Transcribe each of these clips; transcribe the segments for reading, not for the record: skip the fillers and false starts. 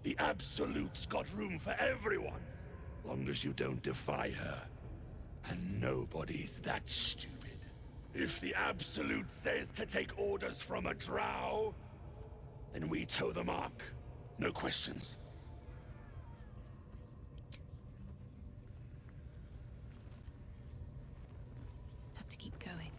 The Absolute's got room for everyone, long as you don't defy her. And nobody's that stupid. If the Absolute says to take orders from a drow, then we toe the mark. No questions. Have to keep going.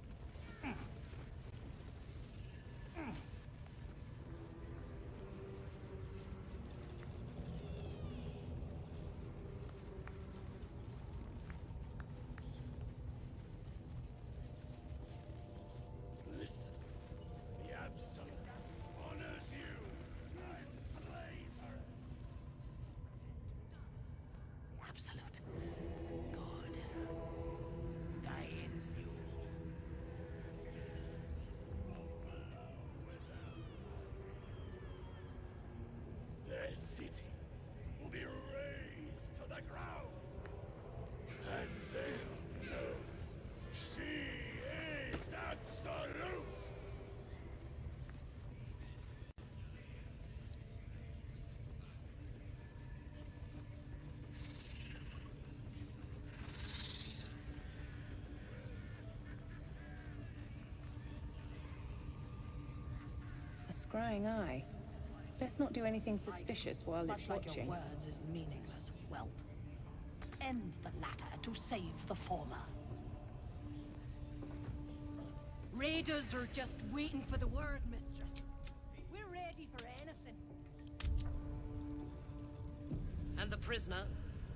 Absolute. Good. Guides you. Their cities will be razed to the ground. And they'll know she is Absolute. A scrying eye. Best not do anything suspicious while it's Much like watching. your words is meaningless, whelp. End the latter to save the former. Raiders are just waiting for the word, mistress. We're ready for anything. And the prisoner?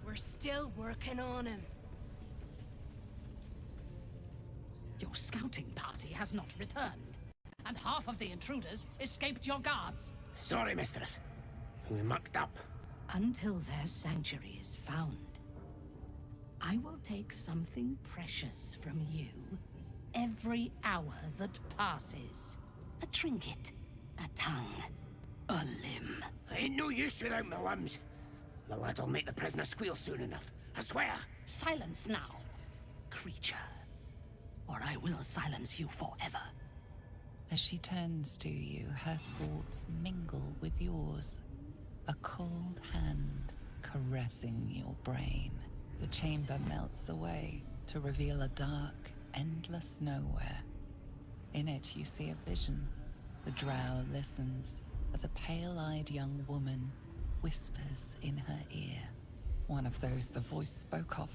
We're still working on him. Your scouting party has not returned, and half of the intruders escaped your guards. Sorry, mistress. We mucked up. Until their sanctuary is found, I will take something precious from you every hour that passes. A trinket, a tongue, a limb. I ain't no use without my limbs. The lad'll make the prisoner squeal soon enough, I swear. Silence now, creature, or I will silence you forever. As she turns to you, her thoughts mingle with yours. A cold hand caressing your brain. The chamber melts away to reveal a dark, endless nowhere. In it, you see a vision. The drow listens as a pale-eyed young woman whispers in her ear. One of those the voice spoke of.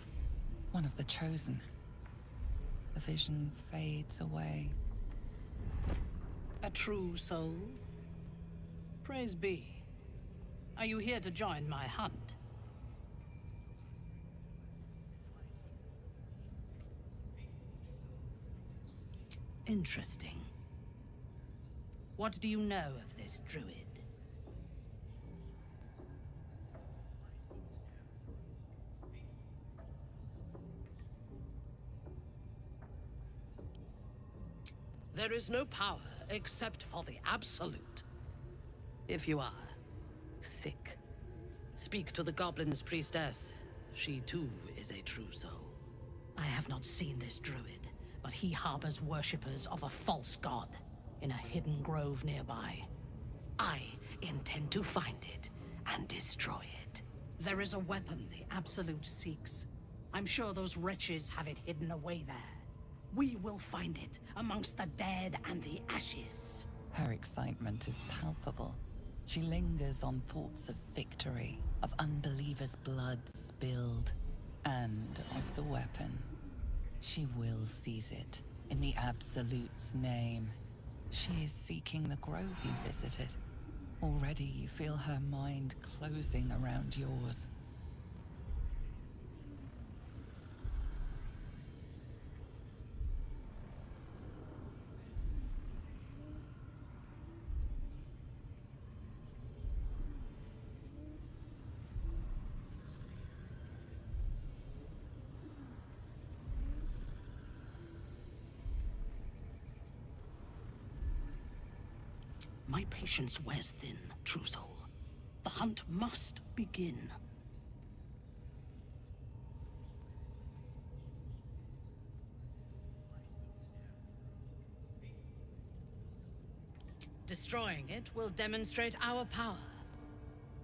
One of the chosen. The vision fades away. A true soul? Praise be. Are you here to join my hunt? Interesting. What do you know of this druid? There is no power except for the Absolute. If you are sick, speak to the Goblin's priestess. She too is a true soul. I have not seen this druid, but he harbors worshippers of a false god in a hidden grove nearby. I intend to find it and destroy it. There is a weapon the Absolute seeks. I'm sure those wretches have it hidden away there. We will find it amongst the dead and the ashes. Her excitement is palpable. She lingers on thoughts of victory, of unbelievers' blood spilled, and of the weapon. She will seize it, in the Absolute's name. She is seeking the grove you visited. Already you feel her mind closing around yours. My patience wears thin, true soul. The hunt must begin. Destroying it will demonstrate our power.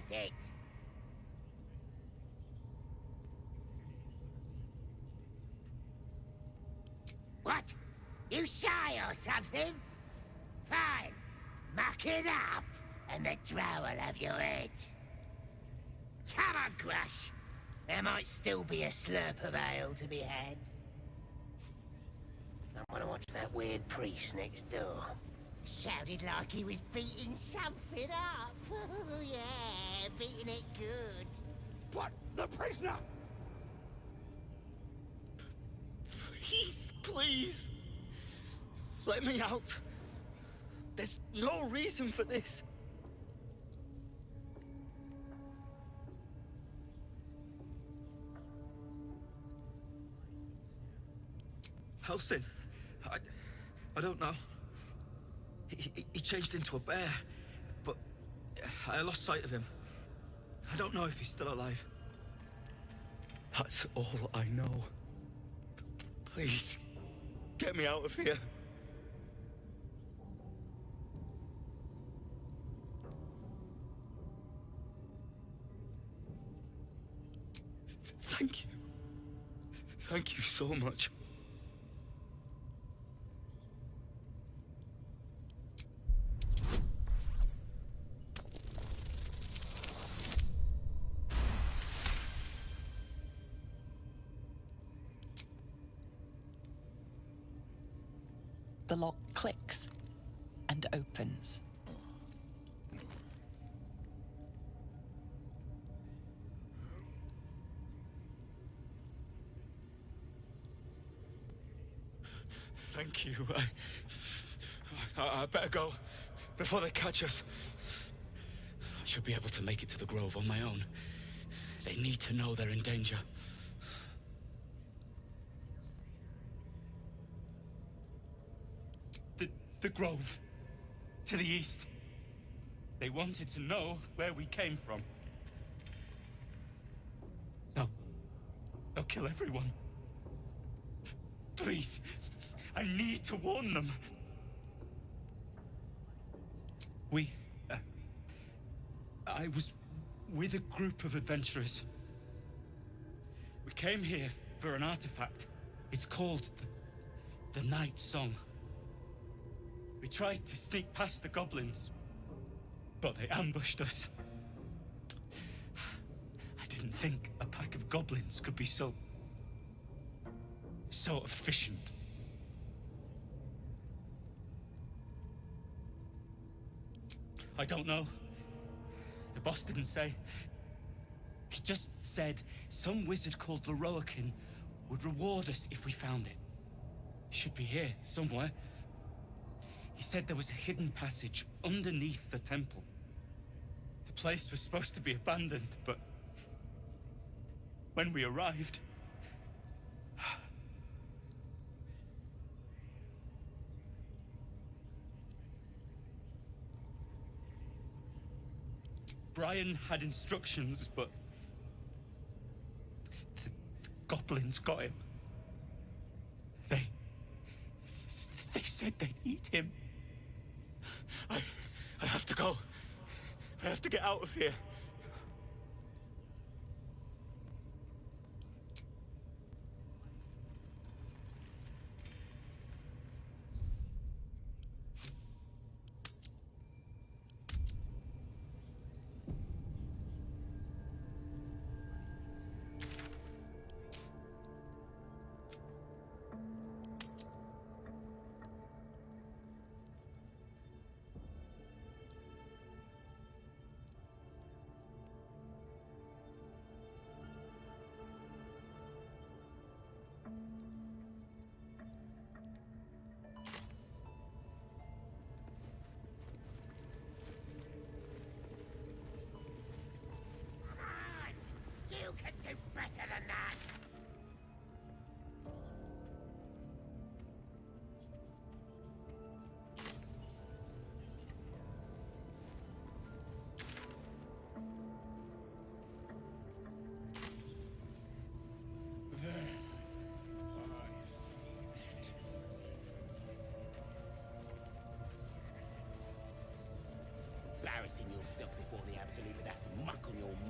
at it! What? You shy or something? Fine. Muck it up, and the drow will have your head. Come on, Grush. There might still be a slurp of ale to be had. I want to watch that weird priest next door. Sounded like he was beating something up. Yeah, beating it good. What? The prisoner? Please, please. Let me out. There's no reason for this. Helsing, I don't know. He changed into a bear, but I lost sight of him. I don't know if he's still alive. That's all I know. Please, get me out of here. Thank you. Thank you so much. The lock clicks and opens. Thank you. I better go before they catch us. I should be able to make it to the Grove on my own. They need to know they're in danger. The Grove. To the east. They wanted to know where we came from. They'll kill everyone. Please. I need to warn them. I was with a group of adventurers. We came here for an artifact. It's called the Night Song. We tried to sneak past the goblins, but they ambushed us. I didn't think a pack of goblins could be so efficient. I don't know. The boss didn't say. He just said some wizard called Leroakin would reward us if we found it. It should be here, somewhere. He said there was a hidden passage underneath the temple. The place was supposed to be abandoned, but when we arrived, Brian had instructions, but the goblins got him. They said they'd eat him. I have to go. I have to get out of here.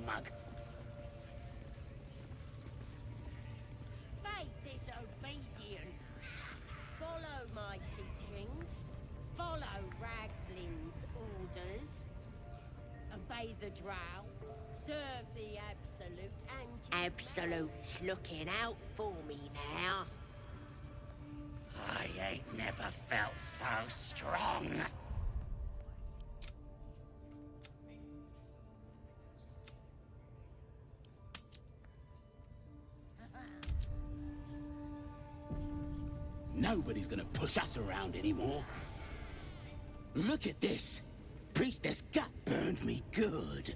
mug. Faith is obedience. Follow my teachings. Follow Ragslin's orders. Obey the drow. Serve the Absolute and... Absolute's looking out for me now. I ain't never felt so strong. Nobody's gonna push us around anymore. Look at this! Priestess gut burned me good.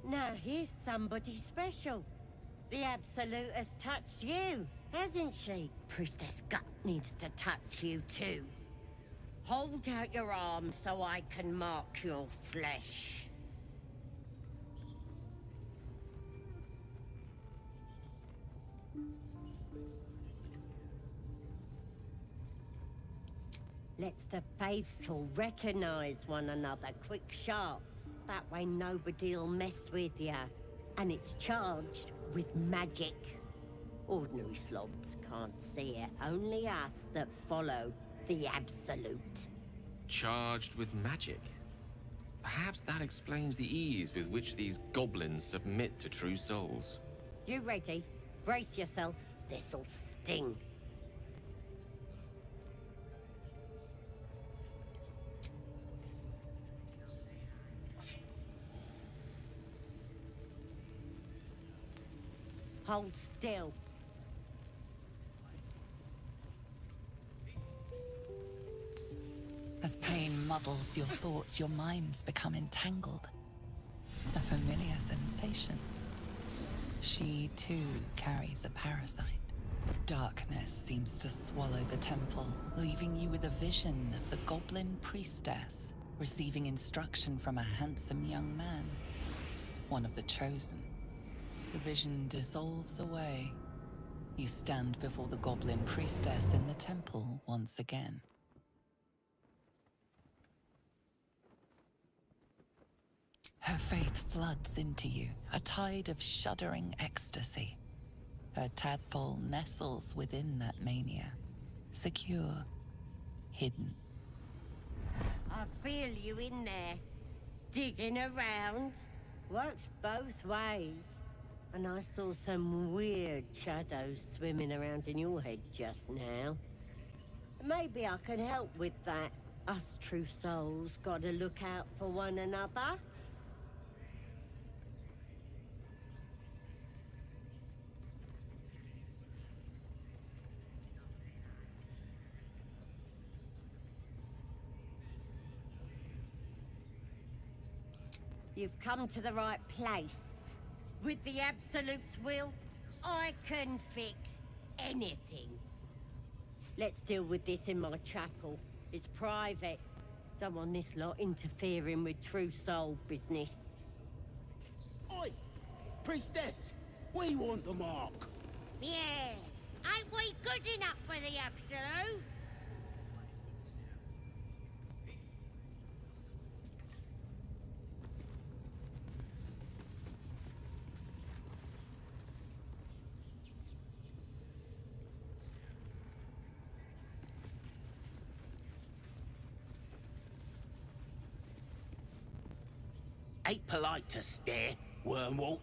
Now here's somebody special. The Absolute has touched you, hasn't she? Priestess Gut needs to touch you too. Hold out your arm so I can mark your flesh. Let's the faithful recognize one another quick sharp. That way nobody'll mess with ya. And it's charged with magic. Ordinary slobs can't see it, only us that follow the Absolute. Charged with magic? Perhaps that explains the ease with which these goblins submit to true souls. You ready? Brace yourself. This'll sting. Hold still. As pain muddles your thoughts, your minds become entangled. A familiar sensation. She too carries a parasite. Darkness seems to swallow the temple, leaving you with a vision of the goblin priestess receiving instruction from a handsome young man, one of the chosen. The vision dissolves away. You stand before the goblin priestess in the temple once again. Her faith floods into you, a tide of shuddering ecstasy. Her tadpole nestles within that mania, secure, hidden. I feel you in there, digging around. Works both ways. And I saw some weird shadows swimming around in your head just now. Maybe I can help with that. Us true souls gotta look out for one another. You've come to the right place. With the Absolute's will, I can fix anything. Let's deal with this in my chapel. It's private. Don't want this lot interfering with true soul business. Oi! Priestess! We want the mark! Yeah, ain't we good enough for the Absolute? Ain't polite to stare, Wormwalt.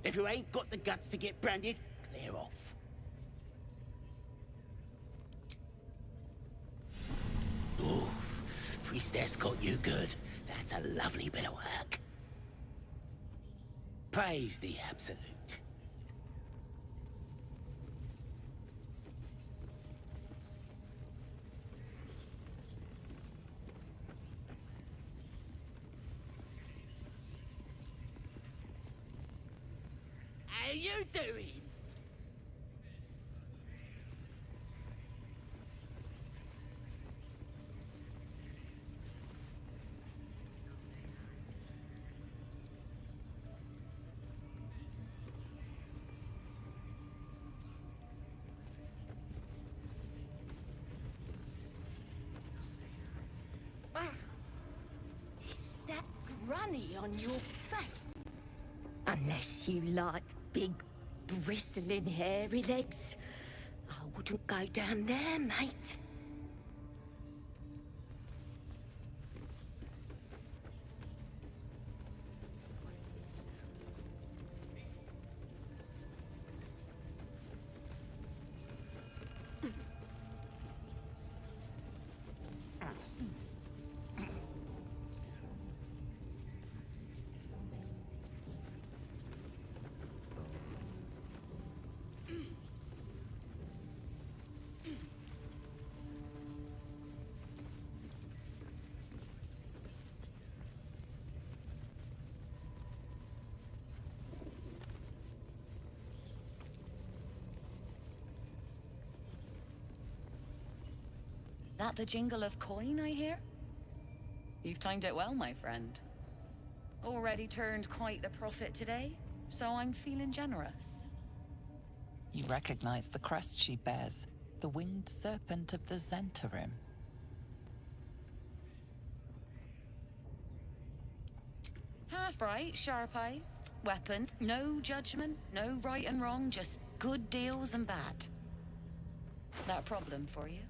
If you ain't got the guts to get branded, clear off. Oof, Priestess got you good. That's a lovely bit of work. Praise the Absolute. How you doing? on your face. Unless you like big, bristling, hairy legs. I wouldn't go down there, mate. That the jingle of coin I hear? You've timed it well, my friend. Already turned quite the profit today, so I'm feeling generous. You recognize the crest she bears, the winged serpent of the Zentarim. Half right, sharp eyes, weapon, no judgment, no right and wrong, just good deals and bad. That a problem for you?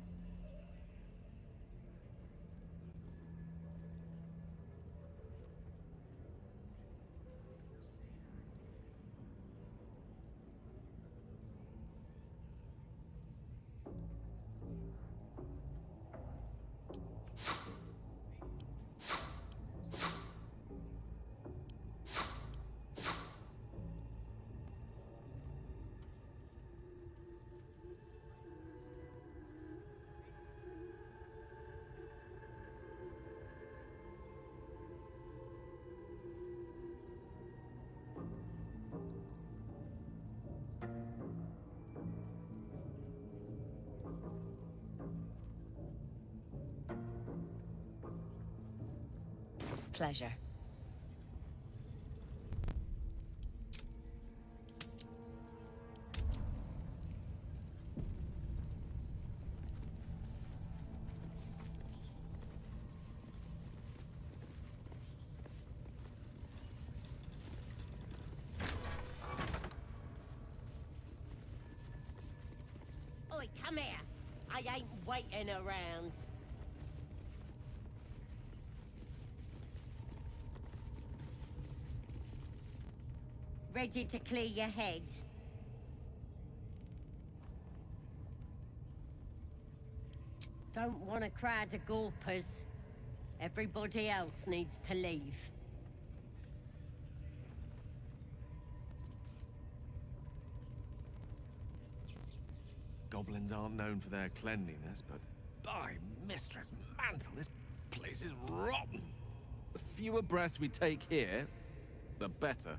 Pleasure. Oi, come here. I ain't waiting around. Ready to clear your head? Don't want a crowd of gawpers. Everybody else needs to leave. Goblins aren't known for their cleanliness, but by Mistress Mantle, this place is rotten. The fewer breaths we take here, the better.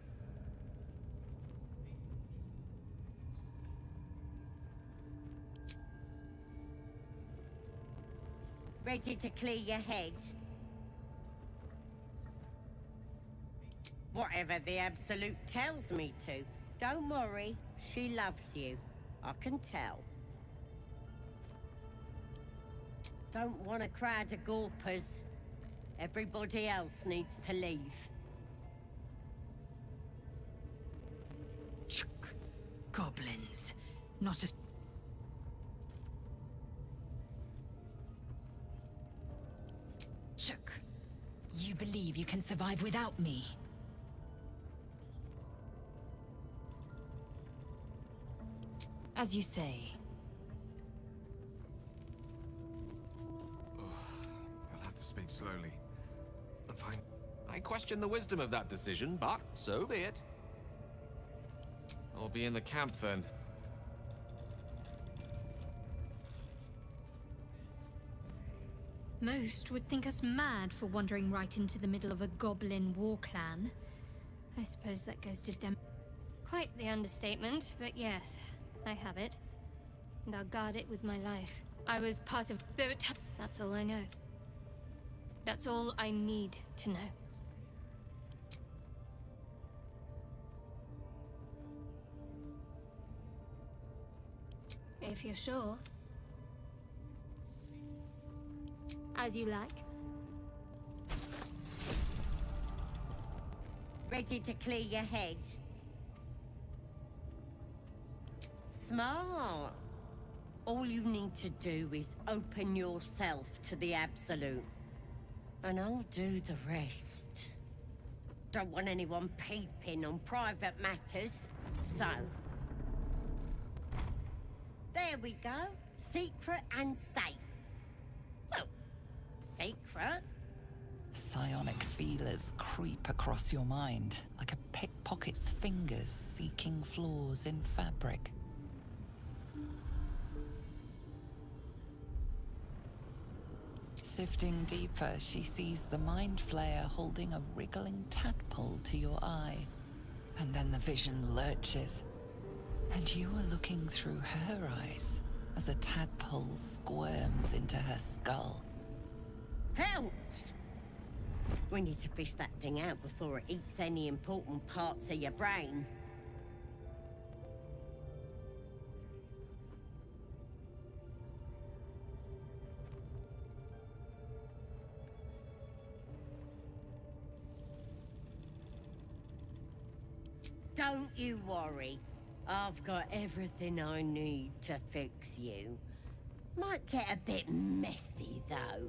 Ready to clear your head? Whatever the Absolute tells me to. Don't worry, she loves you. I can tell. Don't want a crowd of gawpers. Everybody else needs to leave. Goblins. Not as... Chuck, you believe you can survive without me? As you say. I'll have to speak slowly. Fine. I question the wisdom of that decision, but so be it. I'll be in the camp then. Most would think us mad for wandering right into the middle of a goblin war clan. I suppose that goes to quite the understatement, but yes, I have it. And I'll guard it with my life. I was part of... That's all I know. That's all I need to know. If you're sure. As you like. Ready to clear your head? Smart. All you need to do is open yourself to the Absolute. And I'll do the rest. Don't want anyone peeping on private matters, so... There we go. Secret and safe. Well, secret. Psionic feelers creep across your mind, like a pickpocket's fingers seeking flaws in fabric. Sifting deeper, she sees the mind flayer holding a wriggling tadpole to your eye. And then the vision lurches, and you are looking through her eyes as a tadpole squirms into her skull. Helps! We need to fish that thing out before it eats any important parts of your brain. Don't you worry. I've got everything I need to fix you. Might get a bit messy, though.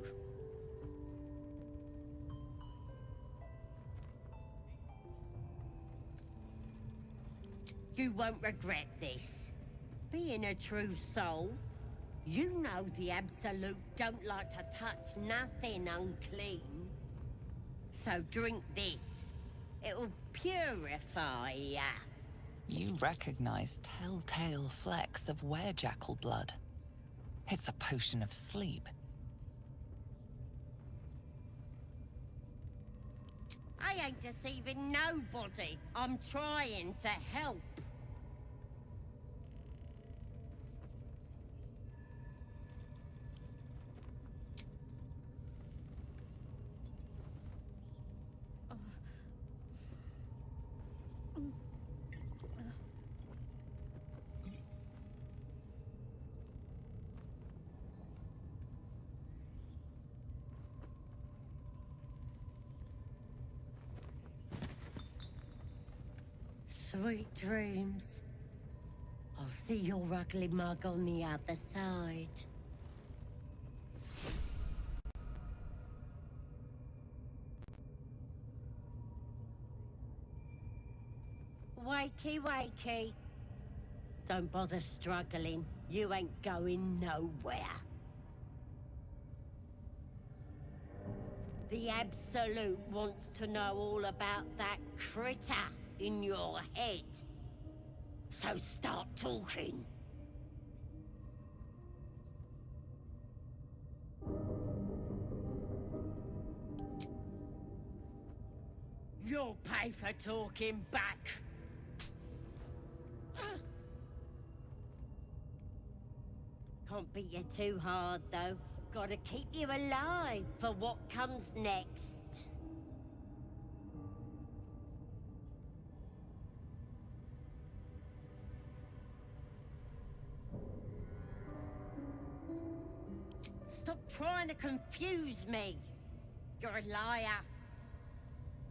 You won't regret this. Being a true soul, you know the Absolute don't like to touch nothing unclean. So drink this. It'll purify ya. You recognize telltale flecks of werejackal blood. It's a potion of sleep. I ain't deceiving nobody. I'm trying to help. Sweet dreams. I'll see your ugly mug on the other side. Wakey, wakey. Don't bother struggling. You ain't going nowhere. The Absolute wants to know all about that critter in your head. So start talking. You'll pay for talking back. Can't beat you too hard, though. Gotta keep you alive for what comes next. Stop trying to confuse me. You're a liar.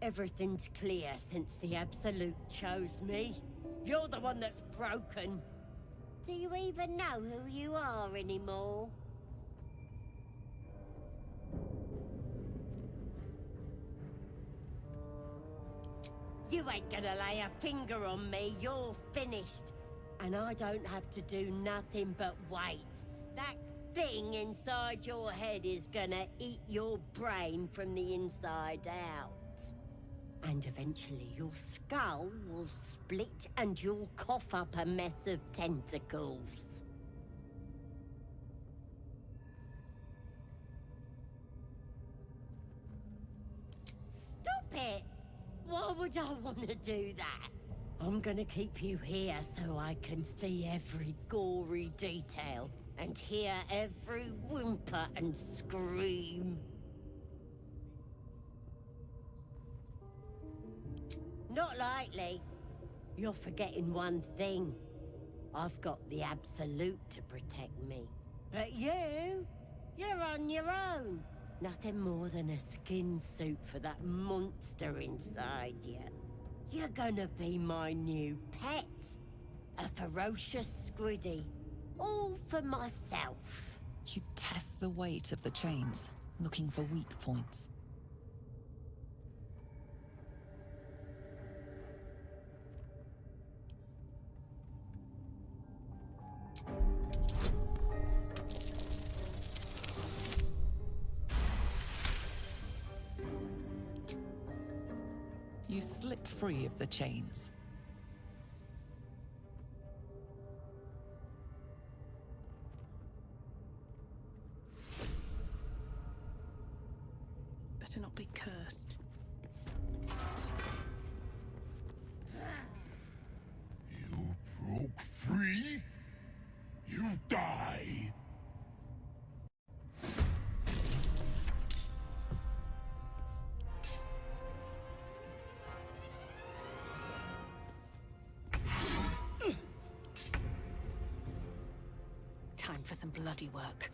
Everything's clear since the Absolute chose me. You're the one that's broken. Do you even know who you are anymore? You ain't gonna lay a finger on me. You're finished. And I don't have to do nothing but wait. That thing inside your head is gonna eat your brain from the inside out. And eventually your skull will split and you'll cough up a mess of tentacles. Stop it! Why would I want to do that? I'm gonna keep you here so I can see every gory detail and hear every whimper and scream. Not likely. You're forgetting one thing. I've got the Absolute to protect me. But you're on your own. Nothing more than a skin suit for that monster inside you. You're gonna be my new pet. A ferocious squiddy. All for myself. You test the weight of the chains, looking for weak points. You slip free of the chains. Better not be cursed. You broke free? You die! Time for some bloody work.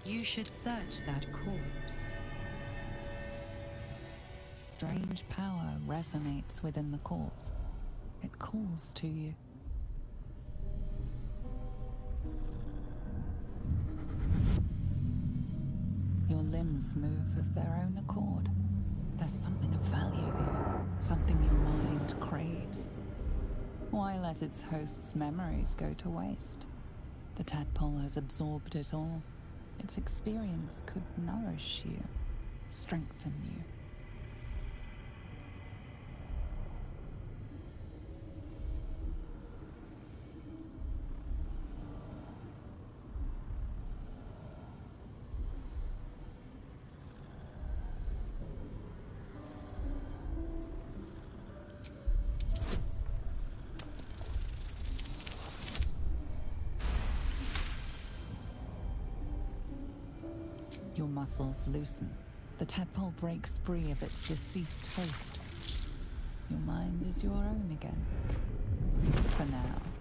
You should search that corpse. Strange power resonates within the corpse. It calls to you. Your limbs move of their own accord. There's something of value here, something your mind craves. Why let its host's memories go to waste? The tadpole has absorbed it all. Its experience could nourish you, strengthen you. Your muscles loosen. The tadpole breaks free of its deceased host. Your mind is your own again. For now.